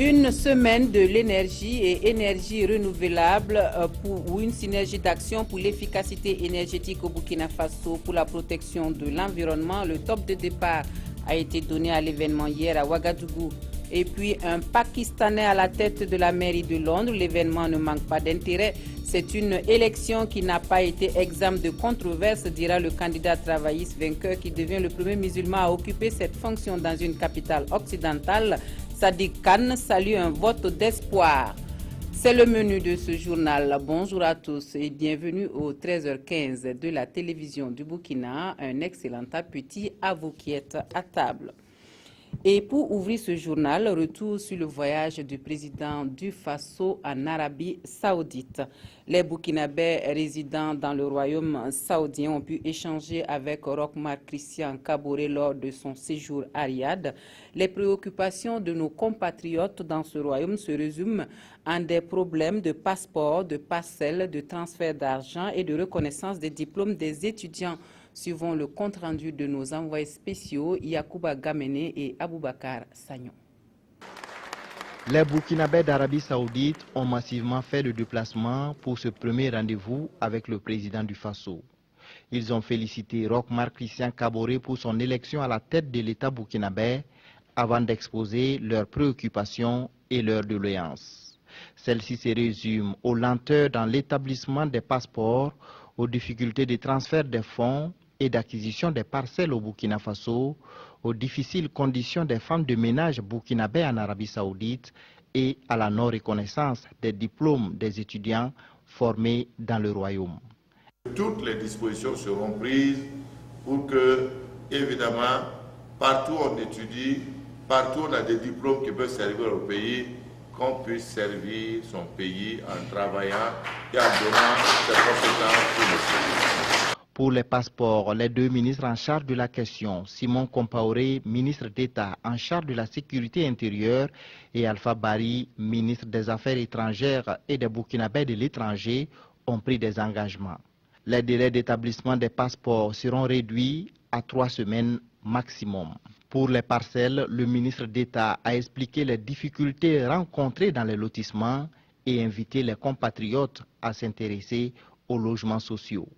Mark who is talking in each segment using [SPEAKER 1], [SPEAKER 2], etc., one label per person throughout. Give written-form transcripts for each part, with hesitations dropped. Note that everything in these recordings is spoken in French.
[SPEAKER 1] Une semaine de l'énergie et énergie renouvelable pour une synergie d'action pour l'efficacité énergétique au Burkina Faso pour la protection de l'environnement. Le top de départ a été donné à l'événement hier à Ouagadougou. Et puis un Pakistanais à la tête de la mairie de Londres. L'événement ne manque pas d'intérêt. C'est une élection qui n'a pas été exempte de controverses, dira le candidat travailliste vainqueur qui devient le premier musulman à occuper cette fonction dans une capitale occidentale. Sadiq Khan salue un vote d'espoir. C'est le menu de ce journal. Bonjour à tous et bienvenue au 13h15 de la télévision du Burkina. Un excellent appétit à vous qui êtes à table. Et pour ouvrir ce journal, retour sur le voyage du président du Faso en Arabie Saoudite. Les Burkinabés résidant dans le royaume saoudien ont pu échanger avec Rochmar Christian Kaboré lors de son séjour à Riyad. Les préoccupations de nos compatriotes dans ce royaume se résument en des problèmes de passeport, de parcelles, de transfert d'argent et de reconnaissance des diplômes des étudiants. Suivons le compte-rendu de nos envoyés spéciaux Yacouba Gamene et Aboubakar Sagnon.
[SPEAKER 2] Les Burkinabés d'Arabie Saoudite ont massivement fait le déplacement pour ce premier rendez-vous avec le président du Faso. Ils ont félicité Rochmar Christian Kaboré pour son élection à la tête de l'État burkinabé avant d'exposer leurs préoccupations et leurs doléances. Celles-ci se résument aux lenteurs dans l'établissement des passeports, aux difficultés de transfert des fonds et d'acquisition des parcelles au Burkina Faso, aux difficiles conditions des femmes de ménage burkinabées en Arabie Saoudite et à la non-reconnaissance des diplômes des étudiants formés dans le royaume.
[SPEAKER 3] Toutes les dispositions seront prises pour que, évidemment, partout où on étudie, partout où on a des diplômes qui peuvent servir au pays, qu'on puisse servir son pays en travaillant et en donnant ses compétences pour le pays.
[SPEAKER 2] Pour les passeports, les deux ministres en charge de la question, Simon Compaoré, ministre d'État en charge de la sécurité intérieure, et Alpha Bari, ministre des Affaires étrangères et des Burkinabés de l'étranger, ont pris des engagements. Les délais d'établissement des passeports seront réduits à 3 semaines maximum. Pour les parcelles, le ministre d'État a expliqué les difficultés rencontrées dans les lotissements et invité les compatriotes à s'intéresser aux logements sociaux.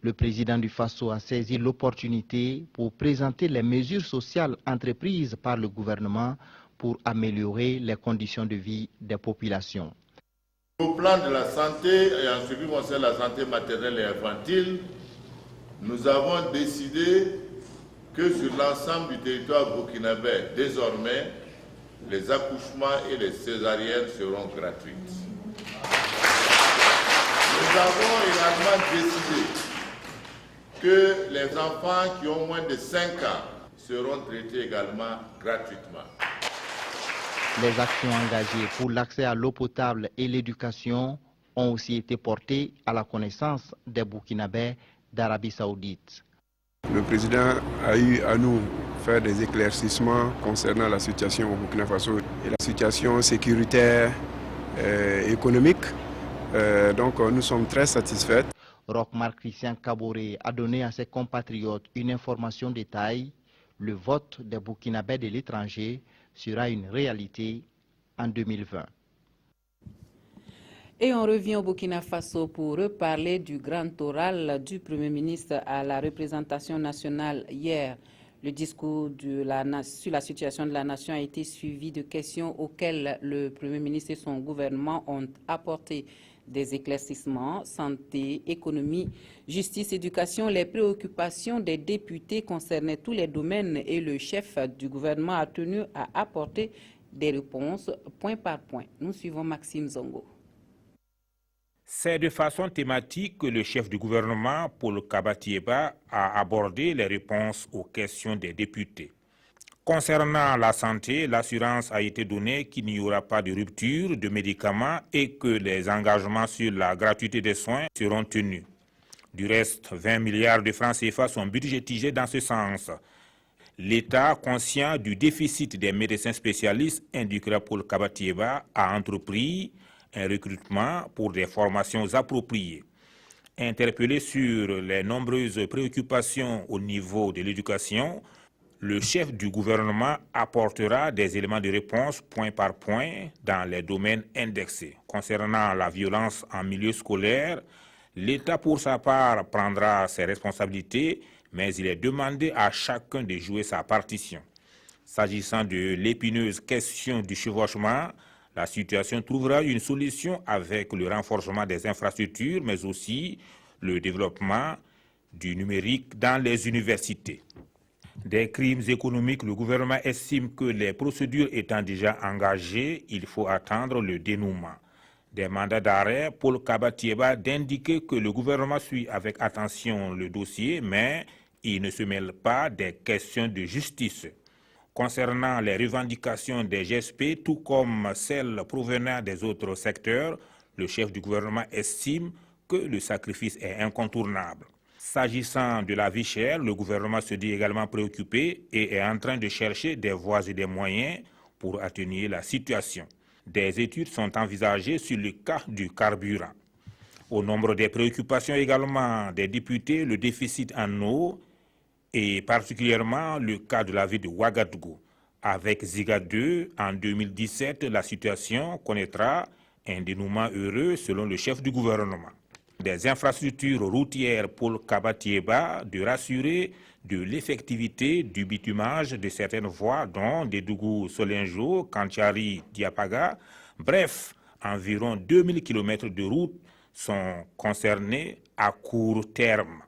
[SPEAKER 2] Le président du Faso a saisi l'opportunité pour présenter les mesures sociales entreprises par le gouvernement pour améliorer les conditions de vie des populations.
[SPEAKER 3] Au plan de la santé et en ce qui concerne la santé maternelle et infantile, nous avons décidé que sur l'ensemble du territoire burkinabé, désormais, les accouchements et les césariennes seront gratuites. Nous avons également décidé que les enfants qui ont moins de 5 ans seront traités également gratuitement.
[SPEAKER 2] Les actions engagées pour l'accès à l'eau potable et l'éducation ont aussi été portées à la connaissance des Burkinabés d'Arabie Saoudite.
[SPEAKER 4] Le président a eu à nous faire des éclaircissements concernant la situation au Burkina Faso et la situation sécuritaire et économique. Donc nous sommes très satisfaits.
[SPEAKER 2] Rochmar Christian Kaboré a donné à ses compatriotes une information détaillée. Le vote des Burkinabés de l'étranger sera une réalité en 2020.
[SPEAKER 1] Et on revient au Burkina Faso pour reparler du grand oral du Premier ministre à la représentation nationale hier. Le discours sur la situation de la nation a été suivi de questions auxquelles le Premier ministre et son gouvernement ont apporté des éclaircissements, santé, économie, justice, éducation. Les préoccupations des députés concernaient tous les domaines et le chef du gouvernement a tenu à apporter des réponses point par point. Nous suivons Maxime Zongo.
[SPEAKER 5] C'est de façon thématique que le chef du gouvernement, Paul Kabatieba, a abordé les réponses aux questions des députés. Concernant la santé, l'assurance a été donnée qu'il n'y aura pas de rupture de médicaments et que les engagements sur la gratuité des soins seront tenus. Du reste, 20 milliards de francs CFA sont budgétisés dans ce sens. L'État, conscient du déficit des médecins spécialistes, indiquera Paul Kabatieba, a entrepris un recrutement pour des formations appropriées. Interpellé sur les nombreuses préoccupations au niveau de l'éducation, Le chef du gouvernement apportera des éléments de réponse point par point dans les domaines indexés. Concernant la violence en milieu scolaire, l'État pour sa part prendra ses responsabilités, mais il est demandé à chacun de jouer sa partition. S'agissant de l'épineuse question du chevauchement, la situation trouvera une solution avec le renforcement des infrastructures, mais aussi le développement du numérique dans les universités. Des crimes économiques, le gouvernement estime que les procédures étant déjà engagées, il faut attendre le dénouement. Des mandats d'arrêt, Paul Kabatieba d'indiquer que le gouvernement suit avec attention le dossier, mais il ne se mêle pas des questions de justice. Concernant les revendications des GSP, tout comme celles provenant des autres secteurs, le chef du gouvernement estime que le sacrifice est incontournable. S'agissant de la vie chère, le gouvernement se dit également préoccupé et est en train de chercher des voies et des moyens pour atténuer la situation. Des études sont envisagées sur le cas du carburant. Au nombre des préoccupations également des députés, le déficit en eau et particulièrement le cas de la ville de Ouagadougou. Avec Ziga 2, en 2017, la situation connaîtra un dénouement heureux selon le chef du gouvernement. Des infrastructures routières pour Kabatieba de rassurer de l'effectivité du bitumage de certaines voies, dont Dédougou-Solinjo, Kantiari-Diapaga. Bref, environ 2000 km de routes sont concernés à court terme.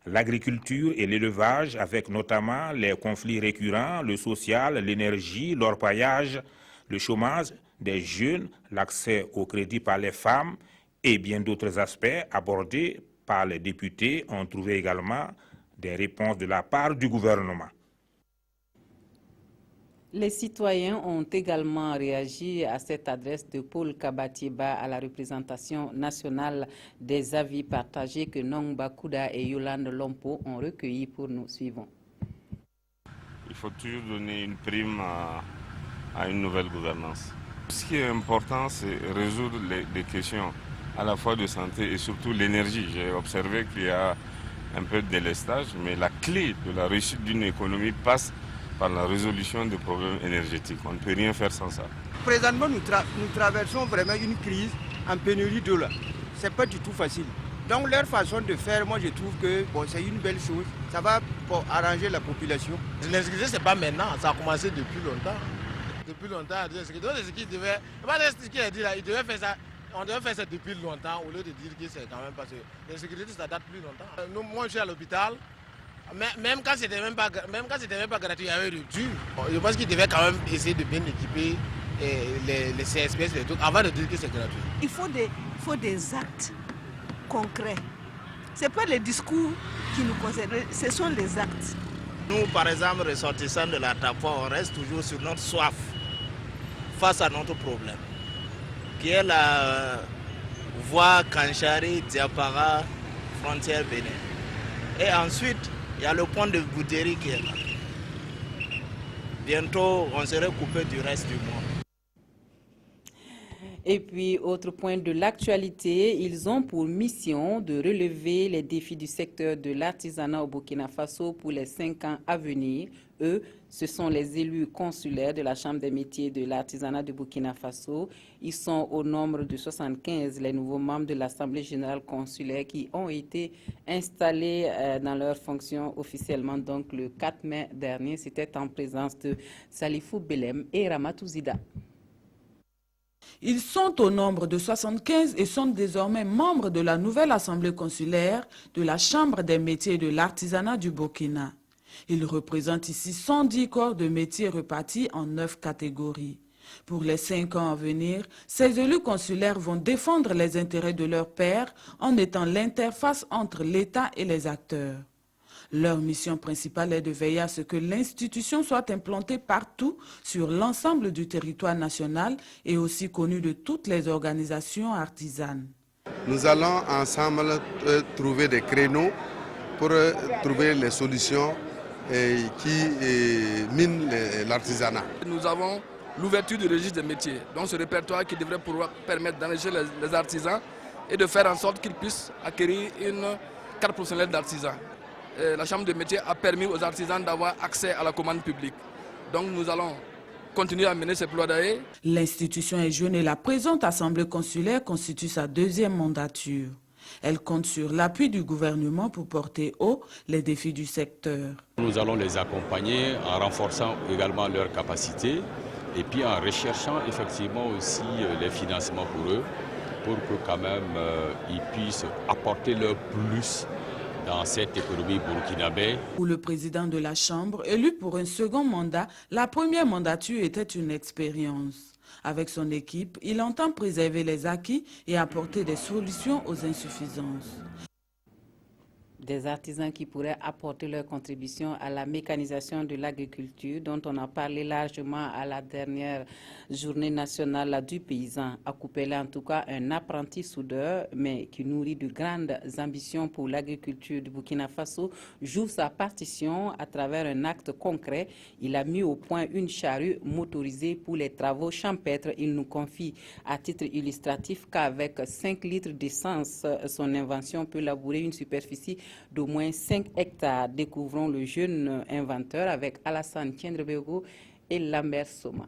[SPEAKER 5] L'agriculture et l'élevage, avec notamment les conflits récurrents, le social, l'énergie, l'orpaillage, le chômage des jeunes, l'accès au crédit par les femmes, et bien d'autres aspects abordés par les députés ont trouvé également des réponses de la part du gouvernement.
[SPEAKER 1] Les citoyens ont également réagi à cette adresse de Paul Kabatieba à la représentation nationale. Des avis partagés que Nongba Kouda et Yolande Lompo ont recueillis pour nous. Suivons.
[SPEAKER 6] Il faut toujours donner une prime à une nouvelle gouvernance. Ce qui est important, c'est résoudre les questions à la fois de santé et surtout l'énergie. J'ai observé qu'il y a un peu de délestage, mais la clé de la réussite d'une économie passe par la résolution des problèmes énergétiques. On ne peut rien faire sans ça.
[SPEAKER 7] Présentement, nous traversons vraiment une crise en pénurie d'eau. Ce n'est pas du tout facile. Donc leur façon de faire, moi je trouve que c'est une belle chose. Ça va arranger la population.
[SPEAKER 8] L'insécurité, ce n'est pas maintenant, ça a commencé depuis longtemps. Depuis longtemps, ce qu'il devait, ce qu'il a dit là, il devait faire ça. On devait faire ça depuis longtemps au lieu de dire que c'est quand même parce que l'insécurité ça date plus longtemps. Moi je suis à l'hôpital, même quand c'était même pas gratuit, il y avait rupture. Je pense qu'il devait quand même essayer de bien équiper les CSPS et tout avant de dire que c'est gratuit.
[SPEAKER 9] Il faut des actes concrets. Ce n'est pas les discours qui nous concernent, ce sont les actes.
[SPEAKER 10] Nous par exemple ressortissants de la TAPA, on reste toujours sur notre soif face à notre problème, qui est la voie Kanchari-Diapara, frontière Bénin. Et ensuite, il y a le pont de Gouteri qui est là. Bientôt, on serait coupé du reste du monde.
[SPEAKER 1] Et puis, autre point de l'actualité, ils ont pour mission de relever les défis du secteur de l'artisanat au Burkina Faso pour les 5 ans à venir. Eux, ce sont les élus consulaires de la Chambre des métiers de l'artisanat du Burkina Faso. Ils sont au nombre de 75, les nouveaux membres de l'Assemblée générale consulaire qui ont été installés dans leurs fonctions officiellement donc le 4 mai dernier. C'était en présence de Salifou Belem et Ramatou Zida.
[SPEAKER 11] Ils sont au nombre de 75 et sont désormais membres de la nouvelle assemblée consulaire de la Chambre des métiers de l'artisanat du Burkina. Ils représentent ici 110 corps de métiers répartis en 9 catégories. Pour les 5 ans à venir, ces élus consulaires vont défendre les intérêts de leurs pairs en étant l'interface entre l'État et les acteurs. Leur mission principale est de veiller à ce que l'institution soit implantée partout sur l'ensemble du territoire national et aussi connue de toutes les organisations artisanes.
[SPEAKER 12] Nous allons ensemble trouver des créneaux pour trouver les solutions qui minent l'artisanat.
[SPEAKER 13] Nous avons l'ouverture du registre des métiers, donc ce répertoire qui devrait pouvoir permettre d'enrichir les artisans et de faire en sorte qu'ils puissent acquérir une carte professionnelle d'artisan. la Chambre de métier a permis aux artisans d'avoir accès à la commande publique. Donc nous allons continuer à mener ces plaidoyers.
[SPEAKER 11] L'institution est jeune et la présente assemblée consulaire constitue sa deuxième mandature. Elle compte sur l'appui du gouvernement pour porter haut les défis du secteur.
[SPEAKER 14] Nous allons les accompagner en renforçant également leurs capacités et puis en recherchant effectivement aussi les financements pour eux, pour que quand même ils puissent apporter leur plus dans cette économie burkinabé.
[SPEAKER 11] Pour le président de la Chambre, élu pour un second mandat, la première mandature était une expérience. Avec son équipe, il entend préserver les acquis et apporter des solutions aux insuffisances.
[SPEAKER 1] Des artisans qui pourraient apporter leur contribution à la mécanisation de l'agriculture dont on a parlé largement à la dernière journée nationale du paysan. Akoupele, en tout cas, un apprenti soudeur, mais qui nourrit de grandes ambitions pour l'agriculture du Burkina Faso, joue sa partition à travers un acte concret. Il a mis au point une charrue motorisée pour les travaux champêtres. Il nous confie à titre illustratif qu'avec 5 litres d'essence, son invention peut labourer une superficie d'au moins 5 hectares. Découvrons le jeune inventeur avec Alassane Tiendrebego et Lambert Soma.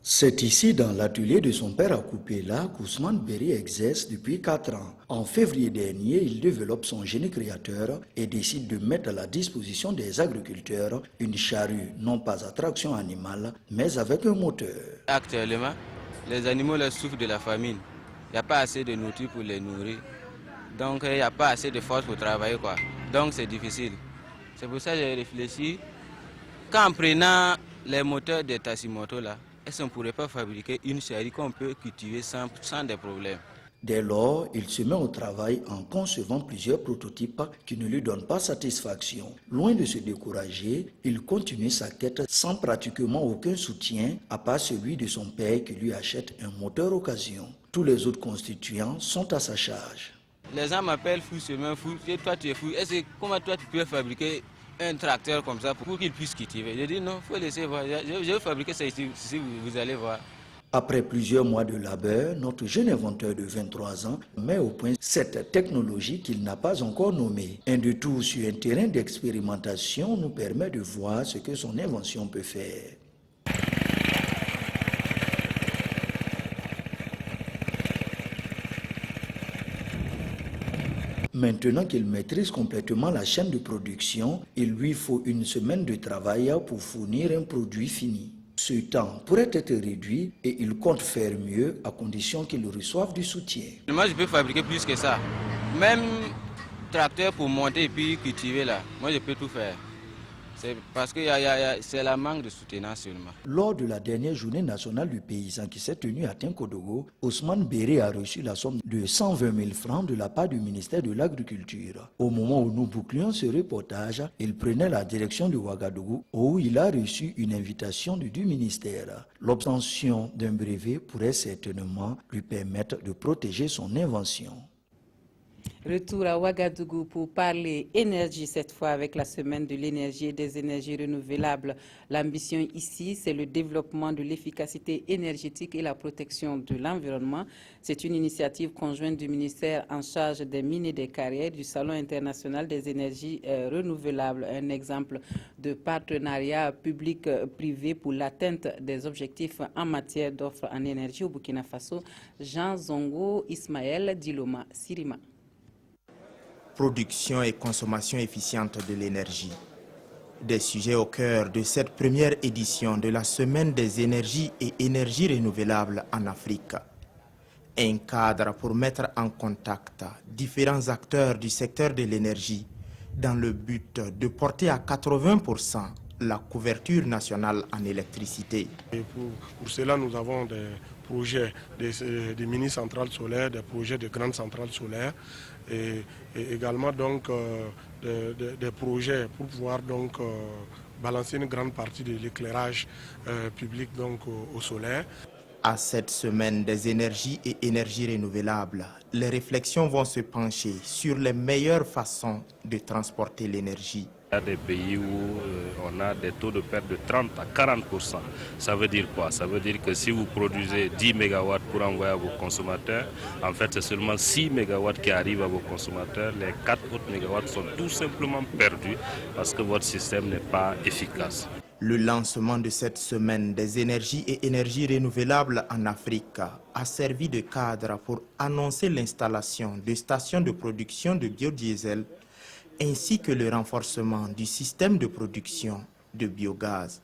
[SPEAKER 15] C'est ici, dans l'atelier de son père à Koupela, qu'Ousmane Berry exerce depuis 4 ans. En février dernier, il développe son génie créateur et décide de mettre à la disposition des agriculteurs une charrue, non pas à traction animale, mais avec un moteur.
[SPEAKER 16] Actuellement, les animaux souffrent de la famine. Il n'y a pas assez de nourriture pour les nourrir. Donc il n'y a pas assez de force pour travailler, quoi. Donc c'est difficile. C'est pour ça que j'ai réfléchi. Qu'en prenant les moteurs des Tassimoto là, est-ce qu'on ne pourrait pas fabriquer une charrue qu'on peut cultiver sans des problèmes?
[SPEAKER 15] Dès lors, il se met au travail en concevant plusieurs prototypes qui ne lui donnent pas satisfaction. Loin de se décourager, il continue sa quête sans pratiquement aucun soutien, à part celui de son père qui lui achète un moteur occasion. Tous les autres constituants sont à sa charge.
[SPEAKER 16] Les gens m'appellent fou, semaine fou, et toi tu es fou. Comment toi tu peux fabriquer un tracteur comme ça pour qu'il puisse cultiver? Je dis non, il faut laisser voir. Je vais fabriquer ça ici, vous allez voir.
[SPEAKER 15] Après plusieurs mois de labeur, notre jeune inventeur de 23 ans met au point cette technologie qu'il n'a pas encore nommée. Un détour sur un terrain d'expérimentation nous permet de voir ce que son invention peut faire. Maintenant qu'il maîtrise complètement la chaîne de production, il lui faut une semaine de travail pour fournir un produit fini. Ce temps pourrait être réduit et il compte faire mieux à condition qu'il reçoive du soutien.
[SPEAKER 16] Moi je peux fabriquer plus que ça. Même tracteur pour monter et puis cultiver là, moi je peux tout faire. C'est parce que c'est la manque de soutenance seulement.
[SPEAKER 15] Lors de la dernière journée nationale du paysan qui s'est tenue à Tinkodogo, Ousmane Berry a reçu la somme de 120 000 francs de la part du ministère de l'Agriculture. Au moment où nous bouclions ce reportage, il prenait la direction de Ouagadougou où il a reçu une invitation du ministère. L'obtention d'un brevet pourrait certainement lui permettre de protéger son invention.
[SPEAKER 1] Retour à Ouagadougou pour parler énergie cette fois avec la semaine de l'énergie et des énergies renouvelables. L'ambition ici, c'est le développement de l'efficacité énergétique et la protection de l'environnement. C'est une initiative conjointe du ministère en charge des mines et des carrières du Salon international des énergies renouvelables. Un exemple de partenariat public-privé pour l'atteinte des objectifs en matière d'offres en énergie au Burkina Faso. Jean Zongo, Ismaël Diloma, Sirima.
[SPEAKER 17] Production et consommation efficiente de l'énergie. Des sujets au cœur de cette première édition de la Semaine des énergies et énergies renouvelables en Afrique. Un cadre pour mettre en contact différents acteurs du secteur de l'énergie dans le but de porter à 80% la couverture nationale en électricité.
[SPEAKER 18] Et pour cela, nous avons des projets, des mini-centrales solaires, des projets de grandes centrales solaires et également donc des projets pour pouvoir donc balancer une grande partie de l'éclairage public donc au solaire.
[SPEAKER 17] À cette semaine des énergies et énergies renouvelables, les réflexions vont se pencher sur les meilleures façons de transporter l'énergie.
[SPEAKER 19] Il y a des pays où on a des taux de perte de 30 à 40%. Ça veut dire quoi? Ça veut dire que si vous produisez 10 MW pour envoyer à vos consommateurs, en fait c'est seulement 6 MW qui arrivent à vos consommateurs. Les 4 autres MW sont tout simplement perdus parce que votre système n'est pas efficace.
[SPEAKER 17] Le lancement de cette semaine des énergies et énergies renouvelables en Afrique a servi de cadre pour annoncer l'installation de stations de production de biodiesel ainsi que le renforcement du système de production de biogaz.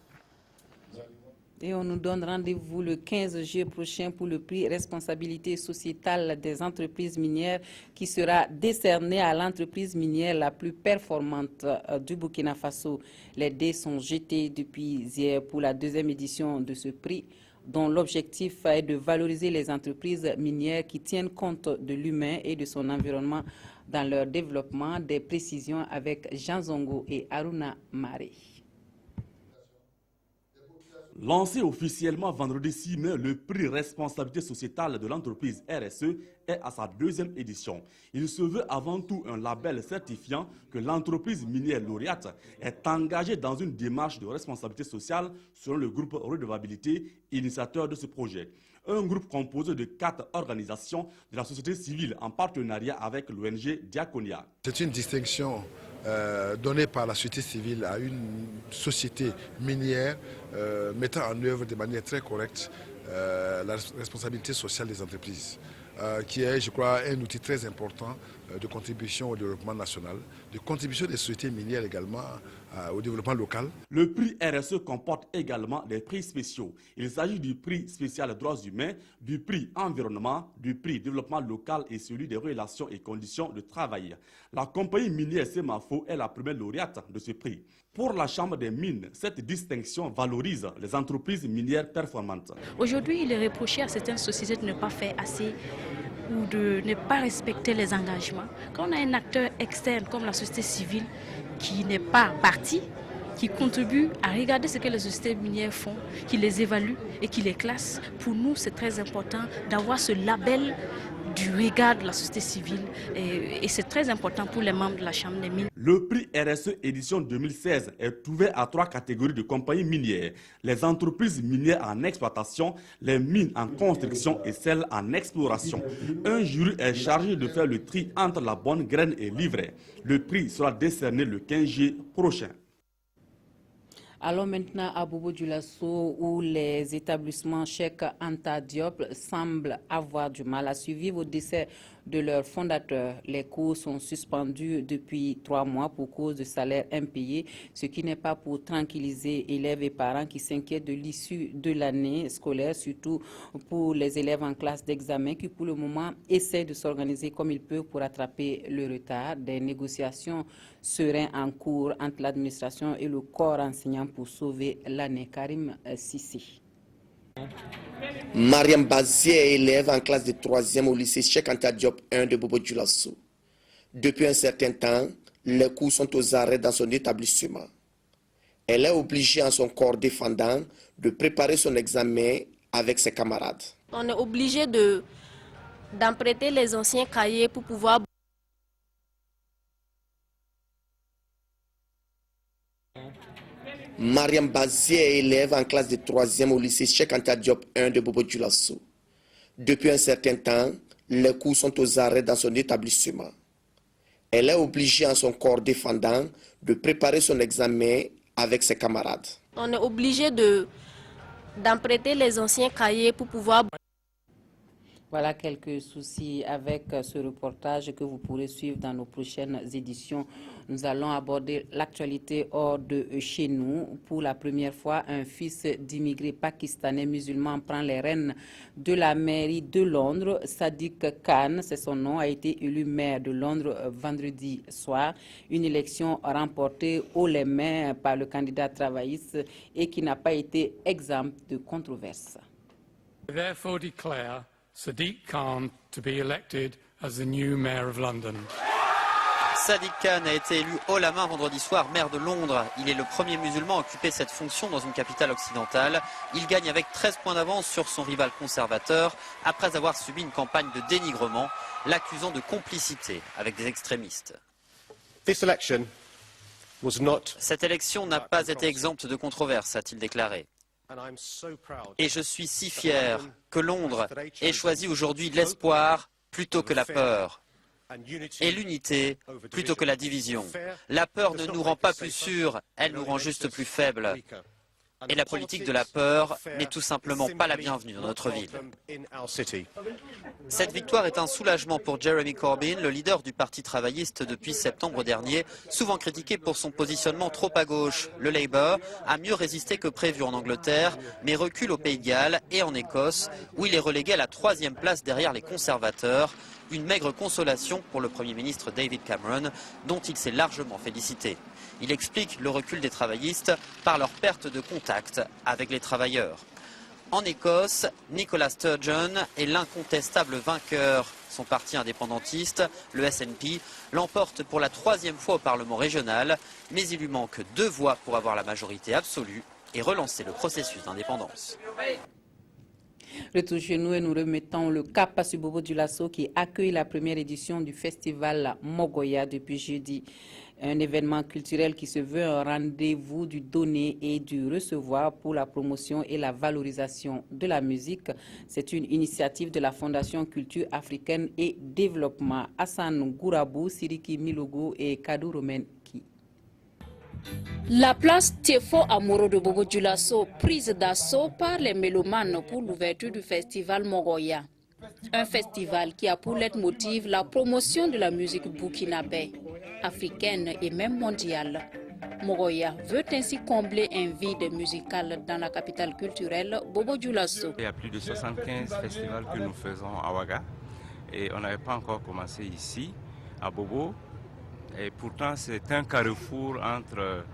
[SPEAKER 1] Et on nous donne rendez-vous le 15 juillet prochain pour le prix responsabilité sociétale des entreprises minières qui sera décerné à l'entreprise minière la plus performante du Burkina Faso. Les dés sont jetés depuis hier pour la deuxième édition de ce prix, dont l'objectif est de valoriser les entreprises minières qui tiennent compte de l'humain et de son environnement dans leur développement. Des précisions avec Jean Zongo et Aruna Maré.
[SPEAKER 20] Lancé officiellement vendredi 6 mai, le prix responsabilité sociétale de l'entreprise RSE est à sa deuxième édition. Il se veut avant tout un label certifiant que l'entreprise minière lauréate est engagée dans une démarche de responsabilité sociale selon le groupe Redevabilité, initiateur de ce projet. Un groupe composé de 4 organisations de la société civile en partenariat avec l'ONG Diaconia.
[SPEAKER 21] C'est une distinction donnée par la société civile à une société minière mettant en œuvre de manière très correcte la responsabilité sociale des entreprises, qui est, je crois, un outil très important de contribution au développement national, de contribution des sociétés minières également au développement local.
[SPEAKER 20] Le prix RSE comporte également des prix spéciaux. Il s'agit du prix spécial droits humains, du prix environnement, du prix développement local et celui des relations et conditions de travail. La compagnie minière Semafo est la première lauréate de ce prix. Pour la Chambre des mines, cette distinction valorise les entreprises minières performantes.
[SPEAKER 22] Aujourd'hui, il est reproché à certaines sociétés de ne pas faire assez ou de ne pas respecter les engagements. Quand on a un acteur externe comme la société civile qui n'est pas partie, qui contribue à regarder ce que les sociétés minières font, qui les évalue et qui les classe, pour nous c'est très important d'avoir ce label du regard de la société civile et c'est très important pour les membres de la Chambre des mines.
[SPEAKER 20] Le prix RSE édition 2016 est ouvert à 3 catégories de compagnies minières. Les entreprises minières en exploitation, les mines en construction et celles en exploration. Un jury est chargé de faire le tri entre la bonne graine et l'ivraie. Le prix sera décerné le 15 juillet prochain.
[SPEAKER 1] Allons maintenant à Bobo-Dioulasso où les établissements Cheikh Anta Diop semblent avoir du mal à suivre au décès de leur fondateur. Les cours sont suspendus depuis 3 mois pour cause de salaires impayés, ce qui n'est pas pour tranquilliser élèves et parents qui s'inquiètent de l'issue de l'année scolaire, surtout pour les élèves en classe d'examen qui pour le moment essaient de s'organiser comme ils peuvent pour rattraper le retard. Des négociations seraient en cours entre l'administration et le corps enseignant pour sauver l'année. Karim Sissi.
[SPEAKER 23] Mariam Bazier est élève en classe de 3e au lycée Cheikh Anta Diop 1 de Bobo-Dioulasso. Depuis un certain temps, les cours sont aux arrêts dans son établissement. Elle est obligée en son corps défendant de préparer son examen avec ses camarades.
[SPEAKER 24] On est obligé d'emprunter les anciens cahiers pour pouvoir...
[SPEAKER 23] Mariam Bazier est élève en classe de 3e au lycée Cheikh Anta Diop 1 de Bobo-Dioulasso. Depuis un certain temps, les cours sont aux arrêts dans son établissement. Elle est obligée en son corps défendant de préparer son examen avec ses camarades.
[SPEAKER 24] On est obligé d'emprunter les anciens cahiers pour pouvoir...
[SPEAKER 1] Voilà quelques soucis avec ce reportage que vous pourrez suivre dans nos prochaines éditions. Nous allons aborder l'actualité hors de chez nous. Pour la première fois, un fils d'immigrés pakistanais musulmans prend les rênes de la mairie de Londres. Sadiq Khan, c'est son nom, a été élu maire de Londres vendredi soir. Une élection remportée haut les mains par le candidat travailliste et qui n'a pas été exempte de controverses.
[SPEAKER 25] Therefore declare Sadiq Khan to be elected as the new mayor of London.
[SPEAKER 26] Sadiq Khan a été élu haut la main vendredi soir maire de Londres. Il est le premier musulman à occuper cette fonction dans une capitale occidentale. Il gagne avec 13 points d'avance sur son rival conservateur après avoir subi une campagne de dénigrement, l'accusant de complicité avec des extrémistes.
[SPEAKER 27] This election
[SPEAKER 26] Cette élection n'a pas été exempte de controverses, a-t-il déclaré. Et je suis si fier que Londres ait choisi aujourd'hui l'espoir plutôt que la peur, et l'unité plutôt que la division. La peur ne nous rend pas plus sûrs, elle nous rend juste plus faibles. Et la politique de la peur n'est tout simplement pas la bienvenue dans notre ville. Cette victoire est un soulagement pour Jeremy Corbyn, le leader du Parti travailliste depuis septembre dernier, souvent critiqué pour son positionnement trop à gauche. Le Labour a mieux résisté que prévu en Angleterre, mais recule au Pays de Galles et en Écosse, où il est relégué à la 3e place derrière les conservateurs. Une maigre consolation pour le Premier ministre David Cameron, dont il s'est largement félicité. Il explique le recul des travaillistes par leur perte de contact avec les travailleurs. En Écosse, Nicola Sturgeon est l'incontestable vainqueur. Son parti indépendantiste, le SNP, l'emporte pour la 3e fois au Parlement régional, mais il lui manque 2 voix pour avoir la majorité absolue et relancer le processus d'indépendance.
[SPEAKER 1] Retour chez nous et nous remettons le cap à Bobo Dioulasso qui accueille la première édition du festival Mogoya depuis jeudi. Un événement culturel qui se veut un rendez-vous du donner et du recevoir pour la promotion et la valorisation de la musique. C'est une initiative de la Fondation Culture Africaine et Développement. Hassan Gourabou, Siriki Milogo et Kadou Romenki.
[SPEAKER 22] La place Tefo Amoro de Bobo Dioulasso, prise d'assaut par les mélomanes pour l'ouverture du festival Mogoya. Un festival qui a pour leitmotiv la promotion de la musique burkinabé, africaine et même mondiale. Mogoya veut ainsi combler un vide musical dans la capitale culturelle Bobo Dioulasso.
[SPEAKER 2] Il y a plus de 75 festivals que nous faisons à Ouaga et on n'avait pas encore commencé ici, à Bobo. Et pourtant, c'est un carrefour entre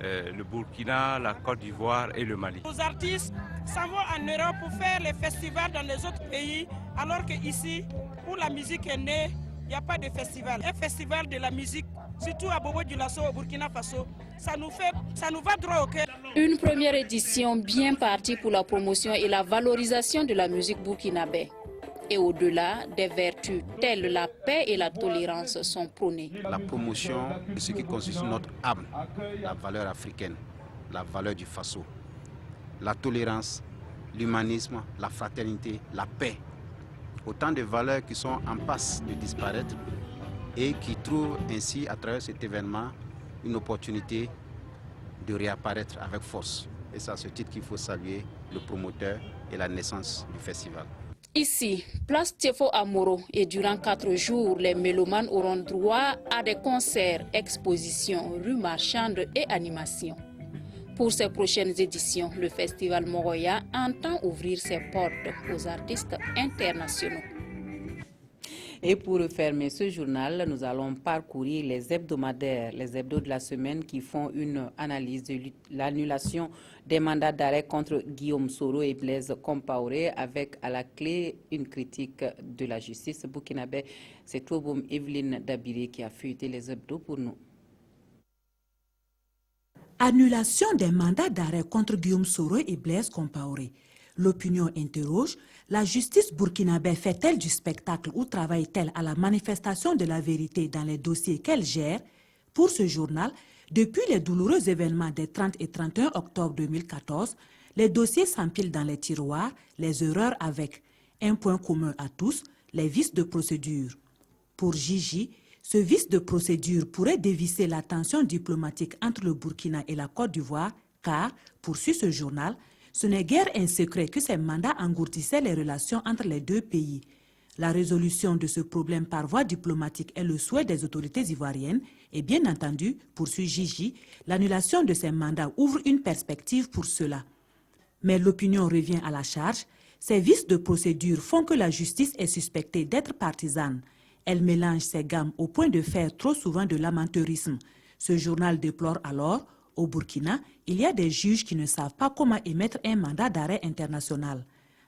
[SPEAKER 2] le Burkina, la Côte d'Ivoire et le Mali.
[SPEAKER 3] Nos artistes s'en vont en Europe pour faire les festivals dans les autres pays, alors qu'ici, où la musique est née, il n'y a pas de festival. Un festival de la musique, surtout à Bobo Dioulasso, au Burkina Faso, ça nous va droit au cœur.
[SPEAKER 22] Une première édition bien partie pour la promotion et la valorisation de la musique burkinabé. Et au-delà, des vertus telles la paix et la tolérance sont prônées.
[SPEAKER 4] La promotion de ce qui constitue notre âme, la valeur africaine, la valeur du Faso, la tolérance, l'humanisme, la fraternité, la paix. Autant de valeurs qui sont en passe de disparaître et qui trouvent ainsi, à travers cet événement, une opportunité de réapparaître avec force. Et c'est à ce titre qu'il faut saluer le promoteur et la naissance du festival.
[SPEAKER 22] Ici, place Tefo Amoro, et durant 4 jours, les mélomanes auront droit à des concerts, expositions, rues marchandes et animations. Pour ces prochaines éditions, le festival Mogoya entend ouvrir ses portes aux artistes internationaux.
[SPEAKER 1] Et pour refermer ce journal, nous allons parcourir les hebdomadaires, les hebdos de la semaine qui font une analyse de l'annulation des mandats d'arrêt contre Guillaume Soro et Blaise Compaoré avec à la clé une critique de la justice burkinabé. C'est Touboum Evelyne Dabiré qui a feuilleté les hebdos pour nous.
[SPEAKER 5] Annulation des mandats d'arrêt contre Guillaume Soro et Blaise Compaoré. L'opinion interroge, la justice burkinabé fait-elle du spectacle ou travaille-t-elle à la manifestation de la vérité dans les dossiers qu'elle gère? Pour ce journal, depuis les douloureux événements des 30 et 31 octobre 2014, les dossiers s'empilent dans les tiroirs, les erreurs avec un point commun à tous, les vices de procédure. Pour Gigi, ce vice de procédure pourrait dévisser la tension diplomatique entre le Burkina et la Côte d'Ivoire, car, poursuit ce journal, ce n'est guère un secret que ces mandats engourdissaient les relations entre les deux pays. La résolution de ce problème par voie diplomatique est le souhait des autorités ivoiriennes et bien entendu, poursuit Gigi, l'annulation de ces mandats ouvre une perspective pour cela. Mais l'opinion revient à la charge. Ces vices de procédure font que la justice est suspectée d'être partisane. Elle mélange ses gammes au point de faire trop souvent de l'amateurisme. Ce journal déplore alors, au Burkina, il y a des juges qui ne savent pas comment émettre un mandat d'arrêt international.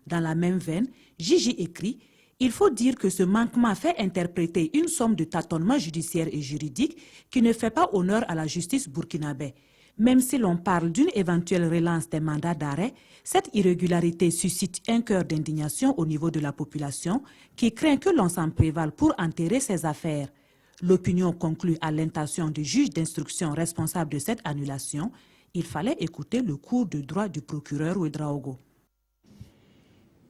[SPEAKER 5] Dans la même veine, Gigi écrit « Il faut dire que ce manquement fait interpréter une somme de tâtonnements judiciaires et juridiques qui ne fait pas honneur à la justice burkinabé. Même si l'on parle d'une éventuelle relance des mandats d'arrêt, cette irrégularité suscite un cœur d'indignation au niveau de la population qui craint que l'on s'en prévale pour enterrer ses affaires. L'opinion conclut à l'intention du juge d'instruction responsable de cette annulation. Il fallait écouter le cours de droit du procureur Ouedraogo.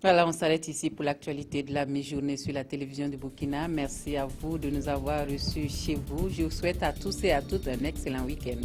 [SPEAKER 1] Voilà, on s'arrête ici pour l'actualité de la mi-journée sur la télévision du Burkina. Merci à vous de nous avoir reçus chez vous. Je vous souhaite à tous et à toutes un excellent week-end.